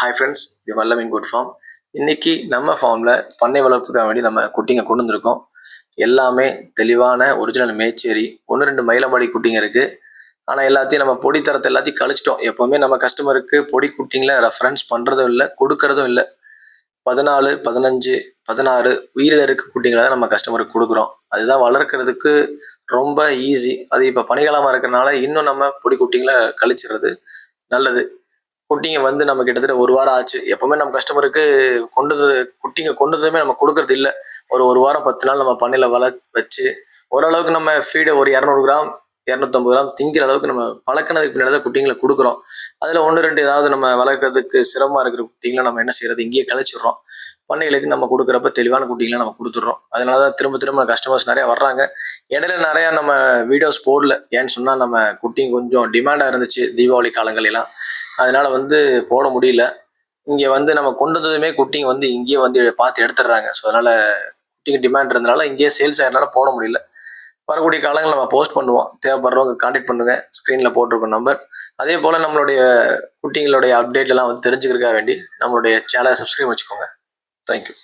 Hi friends, இது வல்லமின் good form. இன்னைக்கு நம்ம ஃபார்மில் பண்ணை வளர்ப்புக்காக வேண்டி நம்ம குட்டிங்க கொண்டு வந்திருக்கோம். எல்லாமே தெளிவான ஒரிஜினல் மேச்சேரி 1-2 மயிலம்பாடி குட்டிங்க இருக்குது. ஆனால் எல்லாத்தையும் நம்ம பொடி தரத்தை எல்லாத்தையும் கழிச்சிட்டோம். எப்போவுமே நம்ம கஸ்டமருக்கு பொடி குட்டிங்களை ரெஃபரன்ஸ் பண்ணுறதும் இல்லை, கொடுக்கறதும் இல்லை. 14, 15, 16 உயிரில் இருக்க குட்டிங்களை தான் நம்ம கஸ்டமருக்கு கொடுக்குறோம். அதுதான் வளர்க்குறதுக்கு ரொம்ப ஈஸி. அது இப்போ பனிக்காலமாக இருக்கிறனால இன்னும் நம்ம பொடி குட்டிங்களை கழிச்சிடுறது நல்லது. குட்டிங்க வந்து நம்ம கிட்டத்தட்ட 1 வாரம் ஆச்சு. எப்பவுமே நம்ம கஸ்டமருக்கு குட்டிங்க கொண்டதுமே நம்ம கொடுக்கறது இல்லை. ஒரு வாரம் 10 நாள் நம்ம பண்ணையில வச்சு ஓரளவுக்கு நம்ம ஃபீடை ஒரு 200 கிராம் 250 கிராம் திங்கிற அளவுக்கு நம்ம பழக்கினதுக்கு பின்னாடி தான் குட்டிங்களை கொடுக்குறோம். அதில் 1-2 ஏதாவது நம்ம வளர்க்குறதுக்கு சிரமமாக இருக்கிற குட்டிங்களை நம்ம என்ன செய்யறது, இங்கேயே கழிச்சிடுறோம். பண்ணைகளுக்கு நம்ம கொடுக்குறப்ப தெளிவான குட்டிகளை நம்ம கொடுத்துட்றோம். அதனால தான் திரும்ப கஸ்டமர்ஸ் நிறையா வர்றாங்க. இடையில நிறையா நம்ம வீடியோஸ் போடல. ஏன்னு சொன்னால் நம்ம குட்டிங்க கொஞ்சம் டிமாண்டாக இருந்துச்சு தீபாவளி காலங்களெல்லாம். அதனால வந்து போட முடியல. இங்கே வந்து நம்ம கொண்டு வந்ததுமே குட்டிங்க வந்து இங்கேயே வந்து பார்த்து எடுத்துடுறாங்க. ஸோ அதனால குட்டிங்க டிமாண்ட் இருந்தனால இங்கேயே சேல்ஸ் ஆகிறதுனால போட முடியல. வரக்கூடிய காலங்களில் நம்ம போஸ்ட் பண்ணுவோம். தேவைப்படுறவங்க கான்டாக்ட் பண்ணுங்க. ஸ்க்ரீனில் போட்டிருக்கும் நம்பர். அதே போல் நம்மளுடைய குட்டிங்களுடைய அப்டேட் எல்லாம் வந்து தெரிஞ்சுக்கிறதுக்காக வேண்டி நம்மளுடைய சேனலை சப்ஸ்கிரைப் வச்சுக்கோங்க. தேங்க்யூ.